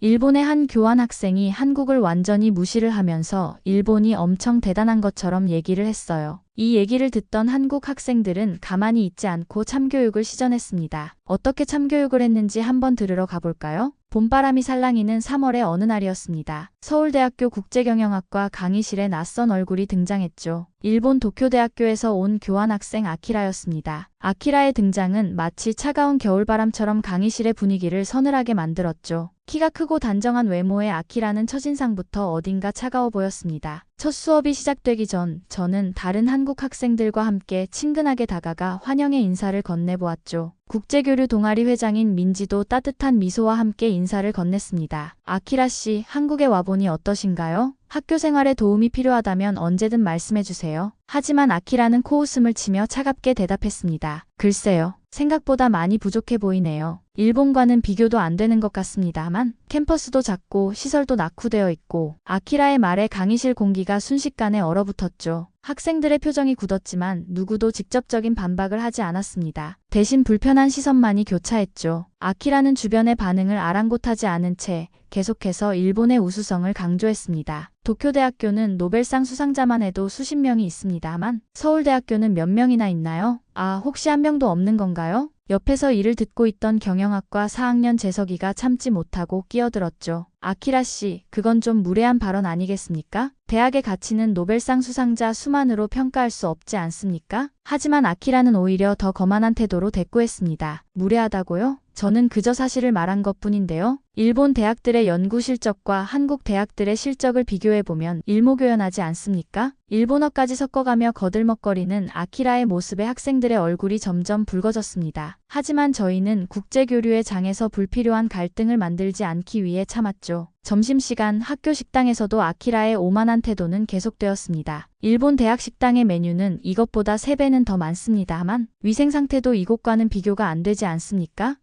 일본의 한 교환 학생이 한국을 완전히 무시를 하면서 일본이 엄청 대단한 것처럼 얘기를 했어요. 이 얘기를 듣던 한국 학생들은 가만히 있지 않고 참교육을 시전했습니다. 어떻게 참교육을 했는지 한번 들으러 가볼까요? 봄바람이 살랑이는 3월의 어느 날이었습니다. 서울대학교 국제경영학과 강의실에 낯선 얼굴이 등장했죠. 일본 도쿄대학교에서 온 교환학생 아키라였습니다. 아키라의 등장은 마치 차가운 겨울바람처럼 강의실의 분위기를 서늘하게 만들었죠. 키가 크고 단정한 외모의 아키라는 첫인상부터 어딘가 차가워 보였습니다. 첫 수업이 시작되기 전 저는 다른 한국 학생들과 함께 친근하게 다가가 환영의 인사를 건네보았죠. 국제교류 동아리 회장인 민지도 따뜻한 미소와 함께 인사를 건넸습니다. 아키라 씨, 한국에 와보니 어떠신가요? 학교 생활에 도움이 필요하다면 언제든 말씀해주세요. 하지만 아키라는 코웃음을 치며 차갑게 대답했습니다. 글쎄요. 생각보다 많이 부족해 보이네요. 일본과는 비교도 안 되는 것 같습니다만 캠퍼스도 작고 시설도 낙후되어 있고 아키라의 말에 강의실 공기가 순식간에 얼어붙었죠. 학생들의 표정이 굳었지만 누구도 직접적인 반박을 하지 않았습니다. 대신 불편한 시선만이 교차했죠. 아키라는 주변의 반응을 아랑곳하지 않은 채 계속해서 일본의 우수성을 강조했습니다. 도쿄대학교는 노벨상 수상자만 해도 수십 명이 있습니다만 서울대학교는 몇 명이나 있나요? 아, 혹시 한 명도 없는 건가요? 옆에서 이를 듣고 있던 경영학과 4학년 재석이가 참지 못하고 끼어들었죠. 아키라 씨, 그건 좀 무례한 발언 아니겠습니까? 대학의 가치는 노벨상 수상자 수만으로 평가할 수 없지 않습니까? 하지만 아키라는 오히려 더 거만한 태도로 대꾸했습니다. 무례하다고요? 저는 그저 사실을 말한 것뿐인데요. 일본 대학들의 연구 실적과 한국 대학들의 실적을 비교해보면 일목요연하지 않습니까? 일본어까지 섞어가며 거들먹거리는 아키라의 모습에 학생들의 얼굴이 점점 붉어졌습니다. 하지만 저희는 국제교류의 장에서 불필요한 갈등을 만들지 않기 위해 참았죠. 점심시간 학교 식당에서도 아키라의 오만한 태도는 계속되었습니다. 일본 대학 식당의 메뉴는 이것보다 3배는 더 많습니다만 위생 상태도 이곳과는 비교가 안 되지 않습니까?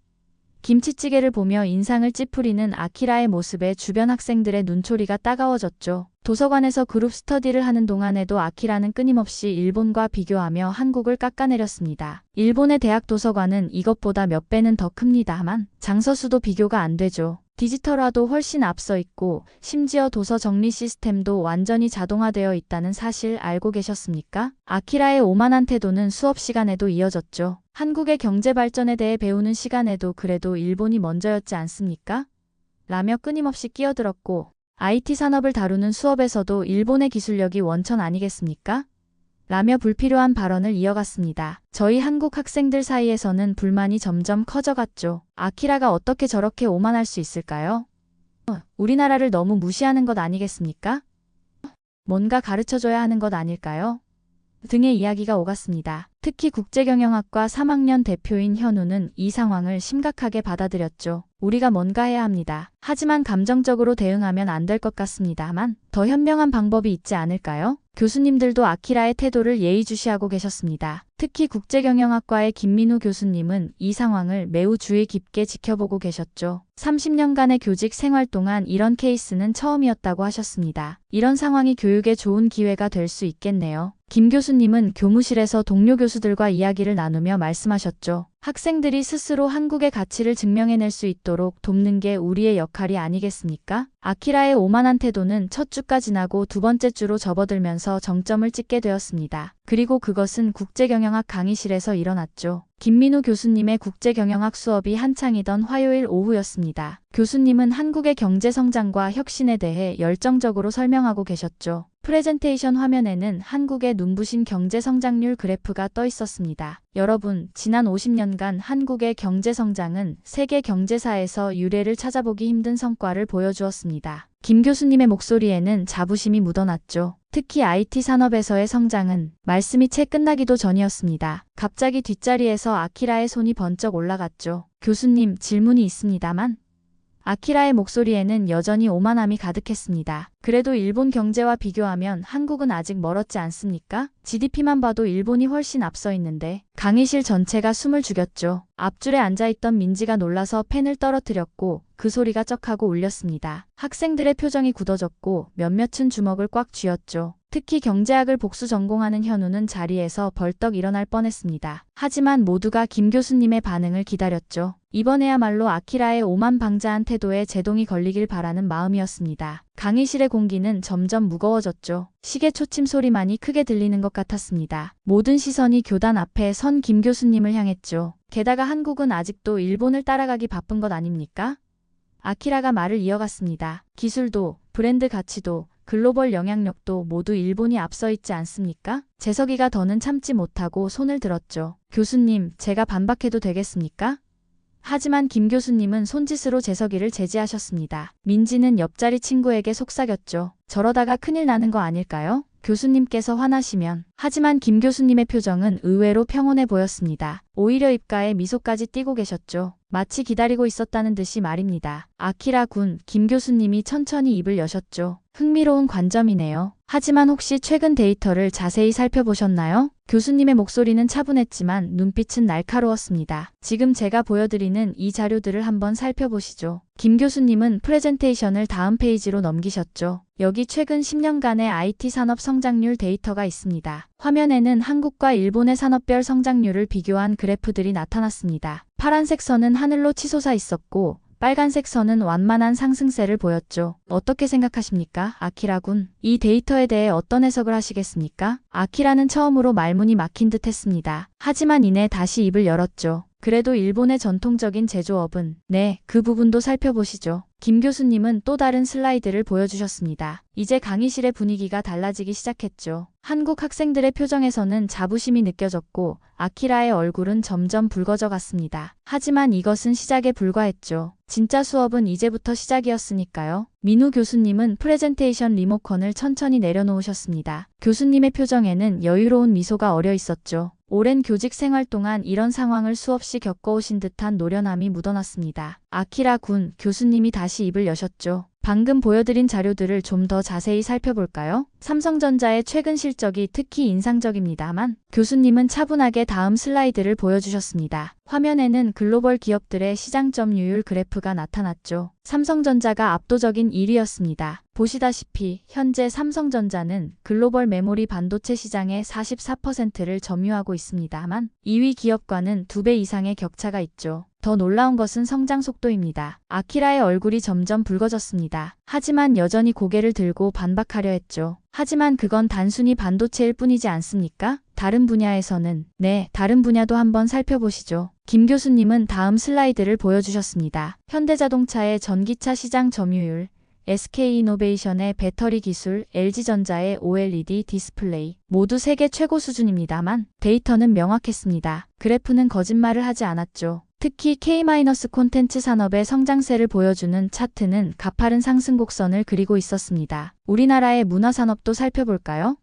김치찌개를 보며 인상을 찌푸리는 아키라의 모습에 주변 학생들의 눈초리가 따가워졌죠. 도서관에서 그룹 스터디를 하는 동안에도 아키라는 끊임없이 일본과 비교하며 한국을 깎아내렸습니다. 일본의 대학 도서관은 이것보다 몇 배는 더 큽니다만 장서수도 비교가 안 되죠. 디지털화도 훨씬 앞서 있고 심지어 도서 정리 시스템도 완전히 자동화되어 있다는 사실 알고 계셨습니까? 아키라의 오만한 태도는 수업 시간에도 이어졌죠. 한국의 경제 발전에 대해 배우는 시간에도 그래도 일본이 먼저였지 않습니까? 라며 끊임없이 끼어들었고 IT 산업을 다루는 수업에서도 일본의 기술력이 원천 아니겠습니까? 라며 불필요한 발언을 이어갔습니다. 저희 한국 학생들 사이에서는 불만이 점점 커져갔죠. 아키라가 어떻게 저렇게 오만할 수 있을까요? 우리나라를 너무 무시하는 것 아니겠습니까? 뭔가 가르쳐줘야 하는 것 아닐까요? 등의 이야기가 오갔습니다. 특히 국제경영학과 3학년 대표인 현우는 이 상황을 심각하게 받아들였죠. 우리가 뭔가 해야 합니다. 하지만 감정적으로 대응하면 안 될 것 같습니다만 더 현명한 방법이 있지 않을까요? 교수님들도 아키라의 태도를 예의주시하고 계셨습니다. 특히 국제경영학과의 김민우 교수님은 이 상황을 매우 주의 깊게 지켜보고 계셨죠. 30년간의 교직 생활 동안 이런 케이스는 처음이었다고 하셨습니다. 이런 상황이 교육에 좋은 기회가 될 수 있겠네요. 김 교수님은 교무실에서 동료 교수들과 이야기를 나누며 말씀하셨죠. 학생들이 스스로 한국의 가치를 증명해낼 수 있도록 돕는 게 우리의 역할이 아니겠습니까? 아키라의 오만한 태도는 첫 주가 지나고 두 번째 주로 접어들면서 정점을 찍게 되었습니다. 그리고 그것은 국제경영학 강의실에서 일어났죠. 김민우 교수님의 국제경영학 수업이 한창이던 화요일 오후였습니다. 교수님은 한국의 경제성장과 혁신에 대해 열정적으로 설명하고 계셨죠. 프레젠테이션 화면에는 한국의 눈부신 경제성장률 그래프가 떠 있었습니다. 여러분, 지난 50년간 한국의 경제성장은 세계 경제사에서 유례를 찾아보기 힘든 성과를 보여주었습니다. 김 교수님의 목소리에는 자부심이 묻어났죠. 특히 IT 산업에서의 성장은 말씀이 채 끝나기도 전이었습니다. 갑자기 뒷자리에서 아키라의 손이 번쩍 올라갔죠. 교수님, 질문이 있습니다만. 아키라의 목소리에는 여전히 오만함이 가득했습니다. 그래도 일본 경제와 비교하면 한국은 아직 멀었지 않습니까? GDP만 봐도 일본이 훨씬 앞서 있는데 강의실 전체가 숨을 죽였죠. 앞줄에 앉아있던 민지가 놀라서 펜을 떨어뜨렸고 그 소리가 쩍하고 울렸습니다. 학생들의 표정이 굳어졌고 몇몇은 주먹을 꽉 쥐었죠. 특히 경제학을 복수 전공하는 현우는 자리에서 벌떡 일어날 뻔했습니다. 하지만 모두가 김 교수님의 반응을 기다렸죠. 이번에야말로 아키라의 오만방자한 태도에 제동이 걸리길 바라는 마음이었습니다. 강의실의 공기는 점점 무거워졌죠. 시계 초침 소리만이 크게 들리는 것 같았습니다. 모든 시선이 교단 앞에 선 김 교수님을 향했죠. 게다가 한국은 아직도 일본을 따라가기 바쁜 것 아닙니까? 아키라가 말을 이어갔습니다. 기술도, 브랜드 가치도, 글로벌 영향력도 모두 일본이 앞서 있지 않습니까? 재석이가 더는 참지 못하고 손을 들었죠. 교수님, 제가 반박해도 되겠습니까? 하지만 김 교수님은 손짓으로 재석이를 제지하셨습니다. 민지는 옆자리 친구에게 속삭였죠. 저러다가 큰일 나는 거 아닐까요? 교수님께서 화나시면. 하지만 김 교수님의 표정은 의외로 평온해 보였습니다. 오히려 입가에 미소까지 띄고 계셨죠. 마치 기다리고 있었다는 듯이 말입니다. 아키라 군, 김 교수님이 천천히 입을 여셨죠. 흥미로운 관점이네요. 하지만 혹시 최근 데이터를 자세히 살펴보셨나요? 교수님의 목소리는 차분했지만 눈빛은 날카로웠습니다. 지금 제가 보여드리는 이 자료들을 한번 살펴보시죠. 김 교수님은 프레젠테이션을 다음 페이지로 넘기셨죠. 여기 최근 10년간의 IT 산업 성장률 데이터가 있습니다. 화면에는 한국과 일본의 산업별 성장률을 비교한 그래프들이 나타났습니다. 파란색 선은 하늘로 치솟아 있었고 빨간색 선은 완만한 상승세를 보였죠. 어떻게 생각하십니까? 아키라 군. 이 데이터에 대해 어떤 해석을 하시겠습니까? 아키라는 처음으로 말문이 막힌 듯 했습니다. 하지만 이내 다시 입을 열었죠. 그래도 일본의 전통적인 제조업은 네, 그 부분도 살펴보시죠. 김 교수님은 또 다른 슬라이드를 보여주셨습니다. 이제 강의실의 분위기가 달라지기 시작했죠. 한국 학생들의 표정에서는 자부심이 느껴졌고 아키라의 얼굴은 점점 붉어져 갔습니다. 하지만 이것은 시작에 불과했죠. 진짜 수업은 이제부터 시작이었으니까요. 민우 교수님은 프레젠테이션 리모컨을 천천히 내려놓으셨습니다. 교수님의 표정에는 여유로운 미소가 어려 있었죠. 오랜 교직 생활 동안 이런 상황을 수없이 겪어오신 듯한 노련함이 묻어났습니다. 아키라 군, 교수님이 다시 입을 여셨죠. 방금 보여드린 자료들을 좀 더 자세히 살펴볼까요? 삼성전자의 최근 실적이 특히 인상적입니다만 교수님은 차분하게 다음 슬라이드를 보여주셨습니다. 화면에는 글로벌 기업들의 시장 점유율 그래프가 나타났죠. 삼성전자가 압도적인 1위였습니다. 보시다시피 현재 삼성전자는 글로벌 메모리 반도체 시장의 44%를 점유하고 있습니다만 2위 기업과는 2배 이상의 격차가 있죠. 더 놀라운 것은 성장 속도입니다. 아키라의 얼굴이 점점 붉어졌습니다. 하지만 여전히 고개를 들고 반박하려 했죠. 하지만 그건 단순히 반도체일 뿐이지 않습니까? 다른 분야에서는 네, 다른 분야도 한번 살펴보시죠. 김 교수님은 다음 슬라이드를 보여주셨습니다. 현대자동차의 전기차 시장 점유율, SK이노베이션의 배터리 기술, LG전자의 OLED 디스플레이 모두 세계 최고 수준입니다만 데이터는 명확했습니다. 그래프는 거짓말을 하지 않았죠. 특히 K- 콘텐츠 산업의 성장세를 보여주는 차트는 가파른 상승 곡선을 그리고 있었습니다. 우리나라의 문화산업도 살펴볼까요?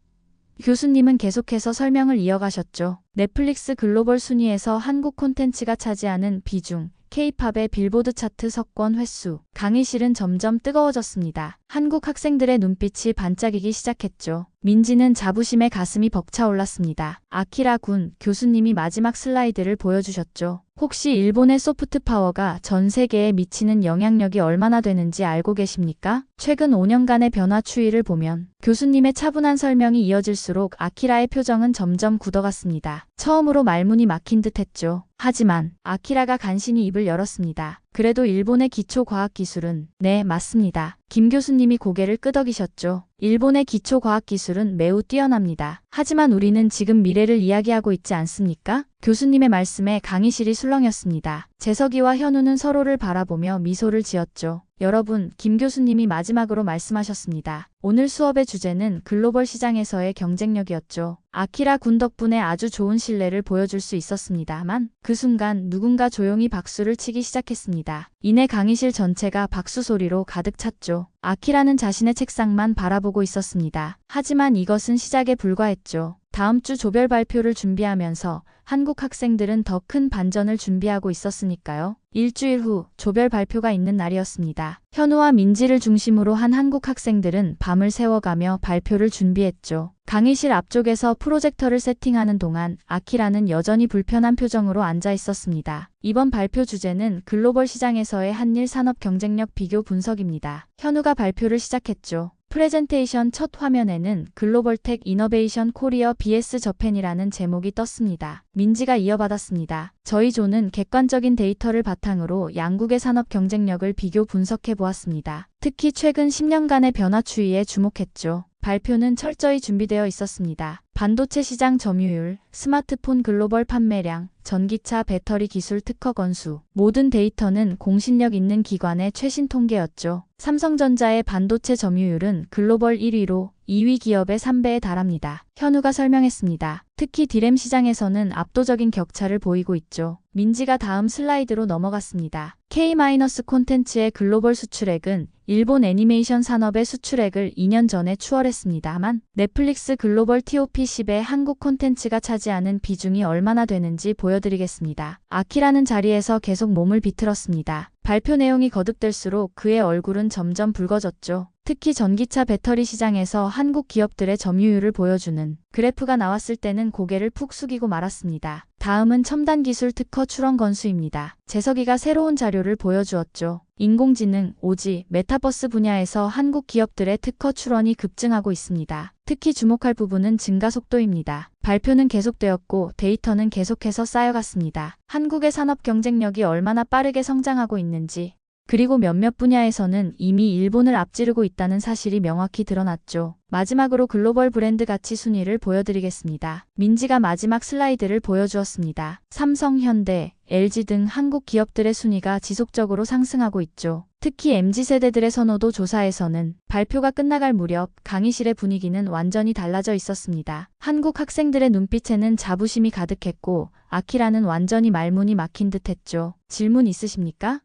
교수님은 계속해서 설명을 이어가셨죠. 넷플릭스 글로벌 순위에서 한국 콘텐츠가 차지하는 비중, K-팝의 빌보드 차트 석권 횟수, 강의실은 점점 뜨거워졌습니다. 한국 학생들의 눈빛이 반짝이기 시작했죠. 민지는 자부심에 가슴이 벅차올랐습니다. 아키라 군, 교수님이 마지막 슬라이드를 보여주셨죠. 혹시 일본의 소프트 파워가 전 세계에 미치는 영향력이 얼마나 되는지 알고 계십니까? 최근 5년간의 변화 추이를 보면 교수님의 차분한 설명이 이어질수록 아키라의 표정은 점점 굳어갔습니다. 처음으로 말문이 막힌 듯 했죠. 하지만 아키라가 간신히 입을 열었습니다. 그래도 일본의 기초과학기술은 네, 맞습니다. 김 교수님이 고개를 끄덕이셨죠. 일본의 기초과학기술은 매우 뛰어납니다. 하지만 우리는 지금 미래를 이야기하고 있지 않습니까? 교수님의 말씀에 강의실이 술렁였습니다. 재석이와 현우는 서로를 바라보며 미소를 지었죠. 여러분, 김 교수님이 마지막으로 말씀하셨습니다. 오늘 수업의 주제는 글로벌 시장에서의 경쟁력이었죠. 아키라 군 덕분에 아주 좋은 신뢰를 보여줄 수 있었습니다만 그 순간 누군가 조용히 박수를 치기 시작했습니다. 이내 강의실 전체가 박수 소리로 가득 찼죠. 아키라는 자신의 책상만 바라보고 있었습니다. 하지만 이것은 시작에 불과했죠. 다음 주 조별 발표를 준비하면서 한국 학생들은 더 큰 반전을 준비하고 있었으니까요. 일주일 후 조별 발표가 있는 날이었습니다. 현우와 민지를 중심으로 한 한국 학생들은 밤을 새워가며 발표를 준비했죠. 강의실 앞쪽에서 프로젝터를 세팅하는 동안 아키라는 여전히 불편한 표정으로 앉아 있었습니다. 이번 발표 주제는 글로벌 시장에서의 한일 산업 경쟁력 비교 분석입니다. 현우가 발표를 시작했죠. 프레젠테이션 첫 화면에는 글로벌텍 이너베이션 코리어 vs 저펜이라는 제목이 떴습니다. 민지가 이어받았습니다. 저희 조는 객관적인 데이터를 바탕으로 양국의 산업 경쟁력을 비교 분석해 보았습니다. 특히 최근 10년간의 변화 추이에 주목했죠. 발표는 철저히 준비되어 있었습니다. 반도체 시장 점유율, 스마트폰 글로벌 판매량, 전기차 배터리 기술 특허 건수, 모든 데이터는 공신력 있는 기관의 최신 통계였죠. 삼성전자의 반도체 점유율은 글로벌 1위로 2위 기업의 3배에 달합니다. 현우가 설명했습니다. 특히 디램 시장에서는 압도적인 격차를 보이고 있죠. 민지가 다음 슬라이드로 넘어갔습니다. K-콘텐츠의 글로벌 수출액은 일본 애니메이션 산업의 수출액을 2년 전에 추월했습니다만 넷플릭스 글로벌 TOP10의 한국 콘텐츠가 차지하는 비중이 얼마나 되는지 보여드리겠습니다. 아키라는 자리에서 계속 몸을 비틀었습니다. 발표 내용이 거듭될수록 그의 얼굴은 점점 붉어졌죠. 특히 전기차 배터리 시장에서 한국 기업들의 점유율을 보여주는 그래프가 나왔을 때는 고개를 푹 숙이고 말았습니다. 다음은 첨단 기술 특허 출원 건수입니다. 재석이가 새로운 자료를 보여주었죠. 인공지능, 오지, 메타버스 분야에서 한국 기업들의 특허 출원이 급증하고 있습니다. 특히 주목할 부분은 증가 속도입니다. 발표는 계속되었고 데이터는 계속해서 쌓여갔습니다. 한국의 산업 경쟁력이 얼마나 빠르게 성장하고 있는지, 그리고 몇몇 분야에서는 이미 일본을 앞지르고 있다는 사실이 명확히 드러났죠. 마지막으로 글로벌 브랜드 가치 순위를 보여드리겠습니다. 민지가 마지막 슬라이드를 보여주었습니다. 삼성, 현대, LG 등 한국 기업들의 순위가 지속적으로 상승하고 있죠. 특히 MZ세대들의 선호도 조사에서는 발표가 끝나갈 무렵 강의실의 분위기는 완전히 달라져 있었습니다. 한국 학생들의 눈빛에는 자부심이 가득했고 아키라는 완전히 말문이 막힌 듯했죠. 질문 있으십니까?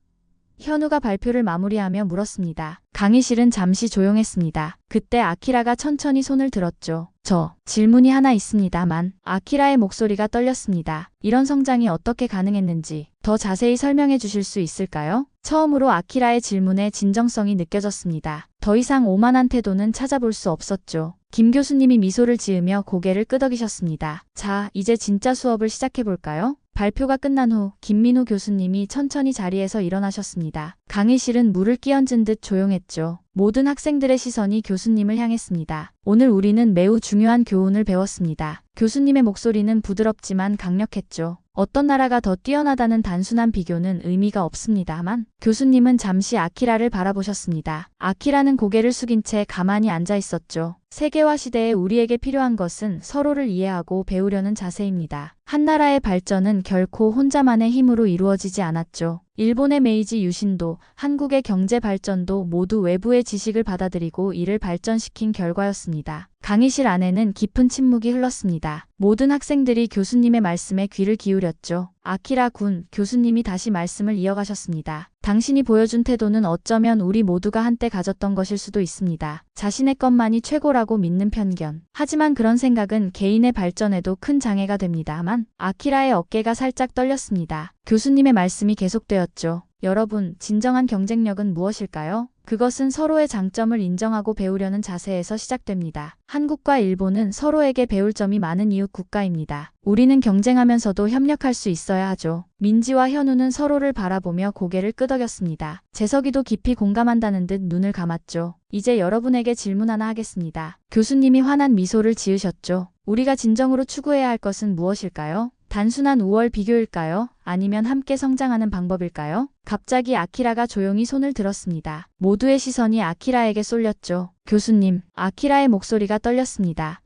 현우가 발표를 마무리하며 물었습니다. 강의실은 잠시 조용했습니다. 그때 아키라가 천천히 손을 들었죠. 저 질문이 하나 있습니다만. 아키라의 목소리가 떨렸습니다. 이런 성장이 어떻게 가능했는지 더 자세히 설명해 주실 수 있을까요? 처음으로 아키라의 질문에 진정성이 느껴졌습니다. 더 이상 오만한 태도는 찾아볼 수 없었죠. 김 교수님이 미소를 지으며 고개를 끄덕이셨습니다. 자, 이제 진짜 수업을 시작해볼까요? 발표가 끝난 후 김민우 교수님이 천천히 자리에서 일어나셨습니다. 강의실은 물을 끼얹은 듯 조용했죠. 모든 학생들의 시선이 교수님을 향했습니다. 오늘 우리는 매우 중요한 교훈을 배웠습니다. 교수님의 목소리는 부드럽지만 강력했죠. 어떤 나라가 더 뛰어나다는 단순한 비교는 의미가 없습니다만 교수님은 잠시 아키라를 바라보셨습니다. 아키라는 고개를 숙인 채 가만히 앉아 있었죠. 세계화 시대에 우리에게 필요한 것은 서로를 이해하고 배우려는 자세입니다. 한 나라의 발전은 결코 혼자만의 힘으로 이루어지지 않았죠. 일본의 메이지 유신도, 한국의 경제 발전도 모두 외부의 지식을 받아들이고 이를 발전시킨 결과였습니다. 강의실 안에는 깊은 침묵이 흘렀습니다. 모든 학생들이 교수님의 말씀에 귀를 기울였죠. 아키라 군, 교수님이 다시 말씀을 이어가셨습니다. 당신이 보여준 태도는 어쩌면 우리 모두가 한때 가졌던 것일 수도 있습니다. 자신의 것만이 최고라고 믿는 편견. 하지만 그런 생각은 개인의 발전에도 큰 장애가 됩니다만 아키라의 어깨가 살짝 떨렸습니다. 교수님의 말씀이 계속되었죠. 여러분, 진정한 경쟁력은 무엇일까요? 그것은 서로의 장점을 인정하고 배우려는 자세에서 시작됩니다. 한국과 일본은 서로에게 배울 점이 많은 이웃 국가입니다. 우리는 경쟁하면서도 협력할 수 있어야 하죠. 민지와 현우는 서로를 바라보며 고개를 끄덕였습니다. 재석이도 깊이 공감한다는 듯 눈을 감았죠. 이제 여러분에게 질문 하나 하겠습니다. 교수님이 환한 미소를 지으셨죠. 우리가 진정으로 추구해야 할 것은 무엇일까요? 단순한 우월 비교일까요? 아니면 함께 성장하는 방법일까요? 갑자기 아키라가 조용히 손을 들었습니다. 모두의 시선이 아키라에게 쏠렸죠. 교수님, 아키라의 목소리가 떨렸습니다.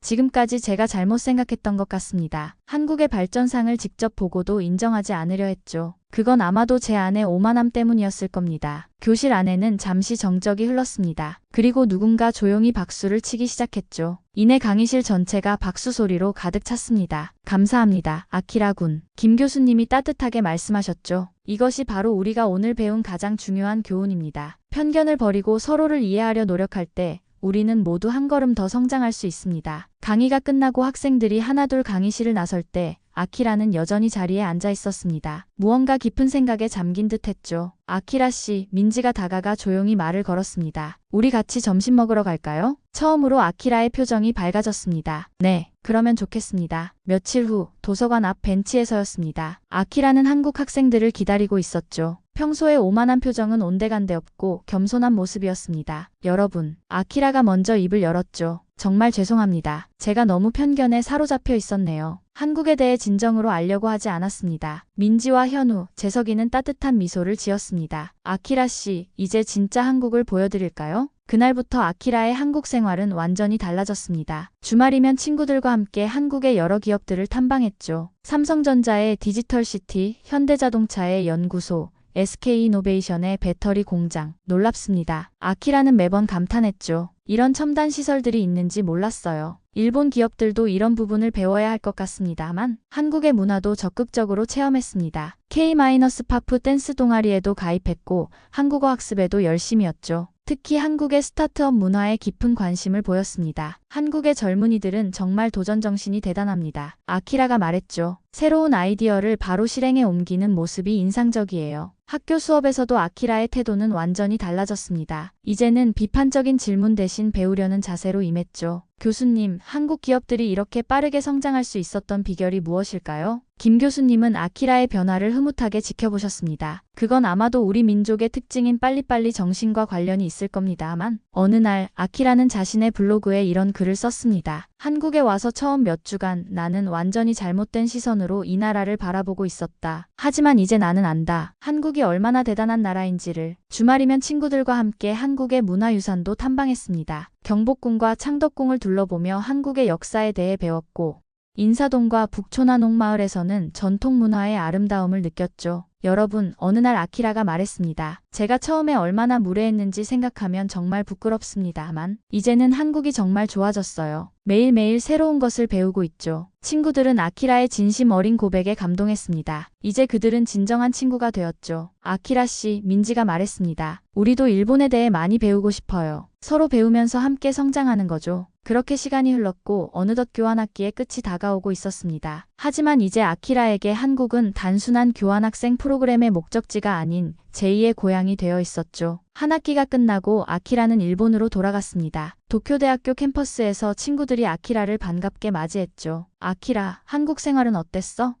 지금까지 제가 잘못 생각했던 것 같습니다. 한국의 발전상을 직접 보고도 인정하지 않으려 했죠. 그건 아마도 제 안의 오만함 때문이었을 겁니다. 교실 안에는 잠시 정적이 흘렀습니다. 그리고 누군가 조용히 박수를 치기 시작했죠. 이내 강의실 전체가 박수 소리로 가득 찼습니다. 감사합니다, 아키라 군. 김 교수님이 따뜻하게 말씀하셨죠. 이것이 바로 우리가 오늘 배운 가장 중요한 교훈입니다. 편견을 버리고 서로를 이해하려 노력할 때 우리는 모두 한 걸음 더 성장할 수 있습니다. 강의가 끝나고 학생들이 하나둘 강의실을 나설 때 아키라는 여전히 자리에 앉아 있었습니다. 무언가 깊은 생각에 잠긴 듯 했죠. 아키라 씨, 민지가 다가가 조용히 말을 걸었습니다. 우리 같이 점심 먹으러 갈까요? 처음으로 아키라의 표정이 밝아졌습니다. 네, 그러면 좋겠습니다. 며칠 후 도서관 앞 벤치에서였습니다. 아키라는 한국 학생들을 기다리고 있었죠. 평소에 오만한 표정은 온데간데 없고 겸손한 모습이었습니다. 여러분, 아키라가 먼저 입을 열었죠. 정말 죄송합니다. 제가 너무 편견에 사로잡혀 있었네요. 한국에 대해 진정으로 알려고 하지 않았습니다. 민지와 현우, 재석이는 따뜻한 미소를 지었습니다. 아키라 씨, 이제 진짜 한국을 보여드릴까요? 그날부터 아키라의 한국 생활은 완전히 달라졌습니다. 주말이면 친구들과 함께 한국의 여러 기업들을 탐방했죠. 삼성전자의 디지털시티, 현대자동차의 연구소, SK이노베이션의 배터리 공장. 놀랍습니다. 아키라는 매번 감탄했죠. 이런 첨단 시설들이 있는지 몰랐어요. 일본 기업들도 이런 부분을 배워야 할 것 같습니다만 한국의 문화도 적극적으로 체험했습니다. K-파프 댄스 동아리에도 가입했고 한국어 학습에도 열심이었죠. 특히 한국의 스타트업 문화에 깊은 관심을 보였습니다. 한국의 젊은이들은 정말 도전 정신이 대단합니다. 아키라가 말했죠. 새로운 아이디어를 바로 실행에 옮기는 모습이 인상적이에요. 학교 수업에서도 아키라의 태도는 완전히 달라졌습니다. 이제는 비판적인 질문 대신 배우려는 자세로 임했죠. 교수님, 한국 기업들이 이렇게 빠르게 성장할 수 있었던 비결이 무엇일까요? 김 교수님은 아키라의 변화를 흐뭇하게 지켜보셨습니다. 그건 아마도 우리 민족의 특징인 빨리빨리 정신과 관련이 있을 겁니다만 어느 날 아키라는 자신의 블로그에 이런 글을 썼습니다. 한국에 와서 처음 몇 주간 나는 완전히 잘못된 시선으로 이 나라를 바라보고 있었다. 하지만 이제 나는 안다. 한국이 얼마나 대단한 나라인지를. 주말이면 친구들과 함께 한국의 문화유산도 탐방했습니다. 경복궁과 창덕궁을 둘러보며 한국의 역사에 대해 배웠고 인사동과 북촌화농마을에서는 전통 문화의 아름다움을 느꼈죠. 여러분, 어느 날 아키라가 말했습니다. 제가 처음에 얼마나 무례했는지 생각하면 정말 부끄럽습니다만 이제는 한국이 정말 좋아졌어요. 매일매일 새로운 것을 배우고 있죠. 친구들은 아키라의 진심 어린 고백에 감동했습니다. 이제 그들은 진정한 친구가 되었죠. 아키라 씨, 민지가 말했습니다. 우리도 일본에 대해 많이 배우고 싶어요. 서로 배우면서 함께 성장하는 거죠. 그렇게 시간이 흘렀고 어느덧 교환학기의 끝이 다가오고 있었습니다. 하지만 이제 아키라에게 한국은 단순한 교환학생 프로그램의 목적지가 아닌 제2의 고향이 되어 있었죠. 한 학기가 끝나고 아키라는 일본으로 돌아갔습니다. 도쿄대학교 캠퍼스에서 친구들이 아키라를 반갑게 맞이했죠. 아키라, 한국 생활은 어땠어?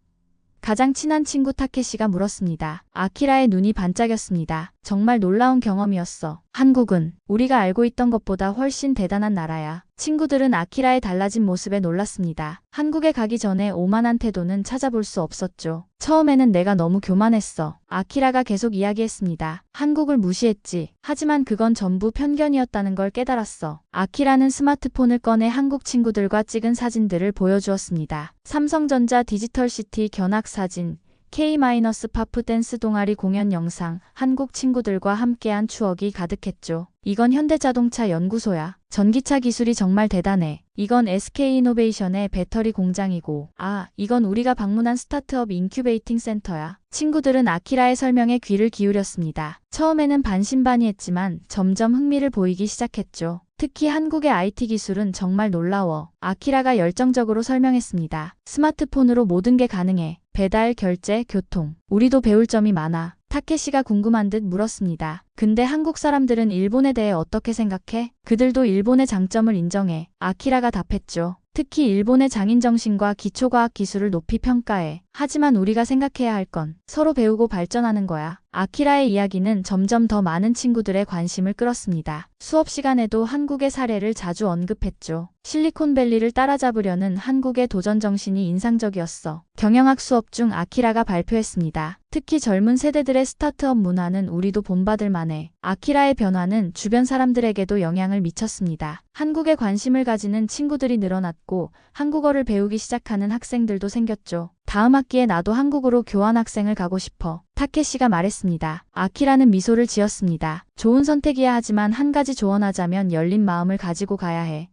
가장 친한 친구 타케시가 물었습니다. 아키라의 눈이 반짝였습니다. 정말 놀라운 경험이었어. 한국은 우리가 알고 있던 것보다 훨씬 대단한 나라야. 친구들은 아키라의 달라진 모습에 놀랐습니다. 한국에 가기 전에 오만한 태도는 찾아볼 수 없었죠. 처음에는 내가 너무 교만했어. 아키라가 계속 이야기했습니다. 한국을 무시했지. 하지만 그건 전부 편견이었다는 걸 깨달았어. 아키라는 스마트폰을 꺼내 한국 친구들과 찍은 사진들을 보여주었습니다. 삼성전자 디지털시티 견학 사진, K-파프 댄스 동아리 공연 영상, 한국 친구들과 함께한 추억이 가득했죠. 이건 현대자동차 연구소야. 전기차 기술이 정말 대단해. 이건 SK이노베이션의 배터리 공장이고, 이건 우리가 방문한 스타트업 인큐베이팅 센터야. 친구들은 아키라의 설명에 귀를 기울였습니다. 처음에는 반신반의했지만 점점 흥미를 보이기 시작했죠. 특히 한국의 IT 기술은 정말 놀라워. 아키라가 열정적으로 설명했습니다. 스마트폰으로 모든 게 가능해. 배달, 결제, 교통. 우리도 배울 점이 많아. 타케시가 궁금한 듯 물었습니다. 근데 한국 사람들은 일본에 대해 어떻게 생각해? 그들도 일본의 장점을 인정해. 아키라가 답했죠. 특히 일본의 장인정신과 기초과학 기술을 높이 평가해. 하지만 우리가 생각해야 할 건 서로 배우고 발전하는 거야. 아키라의 이야기는 점점 더 많은 친구들의 관심을 끌었습니다. 수업 시간에도 한국의 사례를 자주 언급했죠. 실리콘밸리를 따라잡으려는 한국의 도전 정신이 인상적이었어. 경영학 수업 중 아키라가 발표했습니다. 특히 젊은 세대들의 스타트업 문화는 우리도 본받을 만해. 아키라의 변화는 주변 사람들에게도 영향을 미쳤습니다. 한국에 관심을 가지는 친구들이 늘어났고 한국어를 배우기 시작하는 학생들도 생겼죠. 다음 학기에 나도 한국으로 교환학생을 가고 싶어. 타케시가 말했습니다. 아키라는 미소를 지었습니다. 좋은 선택이야 하지만 한 가지 조언하자면 열린 마음을 가지고 가야 해.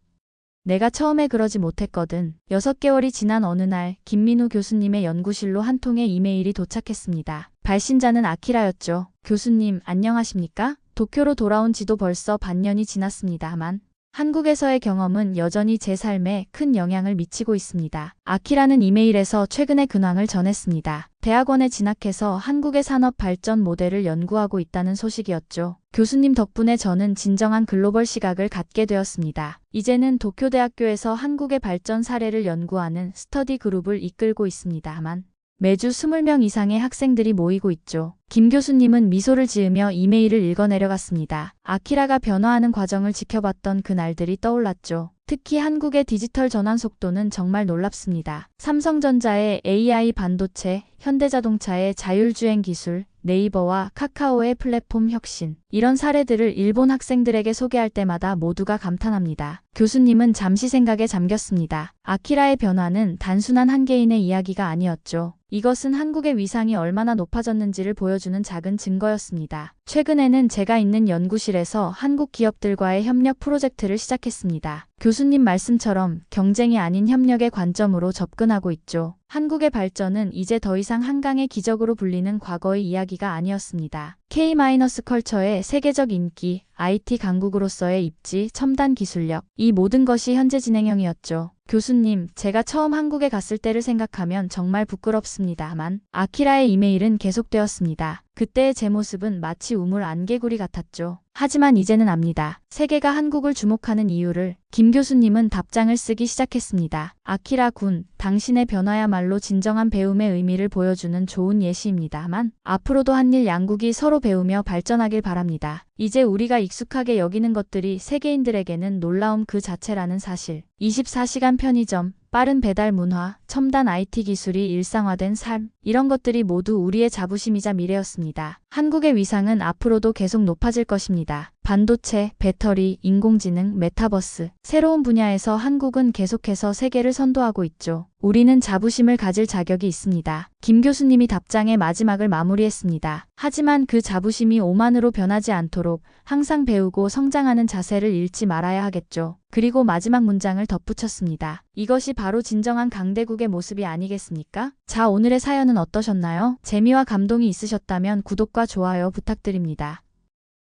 내가 처음에 그러지 못했거든. 6개월이 지난 어느 날 김민우 교수님의 연구실로 한 통의 이메일이 도착했습니다. 발신자는 아키라였죠. 교수님, 안녕하십니까? 도쿄로 돌아온 지도 벌써 반년이 지났습니다만 한국에서의 경험은 여전히 제 삶에 큰 영향을 미치고 있습니다. 아키라는 이메일에서 최근의 근황을 전했습니다. 대학원에 진학해서 한국의 산업 발전 모델을 연구하고 있다는 소식이었죠. 교수님 덕분에 저는 진정한 글로벌 시각을 갖게 되었습니다. 이제는 도쿄대학교에서 한국의 발전 사례를 연구하는 스터디 그룹을 이끌고 있습니다만 매주 20명 이상의 학생들이 모이고 있죠. 김 교수님은 미소를 지으며 이메일을 읽어내려갔습니다. 아키라가 변화하는 과정을 지켜봤던 그 날들이 떠올랐죠. 특히 한국의 디지털 전환 속도는 정말 놀랍습니다. 삼성전자의 AI 반도체, 현대자동차의 자율주행 기술, 네이버와 카카오의 플랫폼 혁신. 이런 사례들을 일본 학생들에게 소개할 때마다 모두가 감탄합니다. 교수님은 잠시 생각에 잠겼습니다. 아키라의 변화는 단순한 한 개인의 이야기가 아니었죠. 이것은 한국의 위상이 얼마나 높아졌는지를 보여주는 작은 증거였습니다. 최근에는 제가 있는 연구실에서 한국 기업들과의 협력 프로젝트를 시작했습니다. 교수님 말씀처럼 경쟁이 아닌 협력의 관점으로 접근하고 있죠. 한국의 발전은 이제 더 이상 한강의 기적으로 불리는 과거의 이야기가 아니었습니다. K-컬처의 세계적 인기, IT 강국으로서의 입지, 첨단 기술력, 이 모든 것이 현재 진행형이었죠. 교수님, 제가 처음 한국에 갔을 때를 생각하면 정말 부끄럽습니다만 아키라의 이메일은 계속되었습니다. 그때의 제 모습은 마치 우물 안개구리 같았죠. 하지만 이제는 압니다. 세계가 한국을 주목하는 이유를. 김 교수님은 답장을 쓰기 시작했습니다. 아키라 군, 당신의 변화야말로 진정한 배움의 의미를 보여주는 좋은 예시입니다만 앞으로도 한일 양국이 서로 배우며 발전하길 바랍니다. 이제 우리가 익숙하게 여기는 것들이 세계인들에게는 놀라움 그 자체라는 사실. 24시간 편의점, 빠른 배달 문화, 첨단 IT 기술이 일상화된 삶, 이런 것들이 모두 우리의 자부심이자 미래였습니다. 한국의 위상은 앞으로도 계속 높아질 것입니다. 반도체, 배터리, 인공지능, 메타버스, 새로운 분야에서 한국은 계속해서 세계를 선도하고 있죠. 우리는 자부심을 가질 자격이 있습니다. 김 교수님이 답장의 마지막을 마무리했습니다. 하지만 그 자부심이 오만으로 변하지 않도록 항상 배우고 성장하는 자세를 잃지 말아야 하겠죠. 그리고 마지막 문장을 덧붙였습니다. 이것이 바로 진정한 강대국의 모습이 아니겠습니까? 자, 오늘의 사연은 어떠셨나요? 재미와 감동이 있으셨다면 구독과 좋아요 부탁드립니다.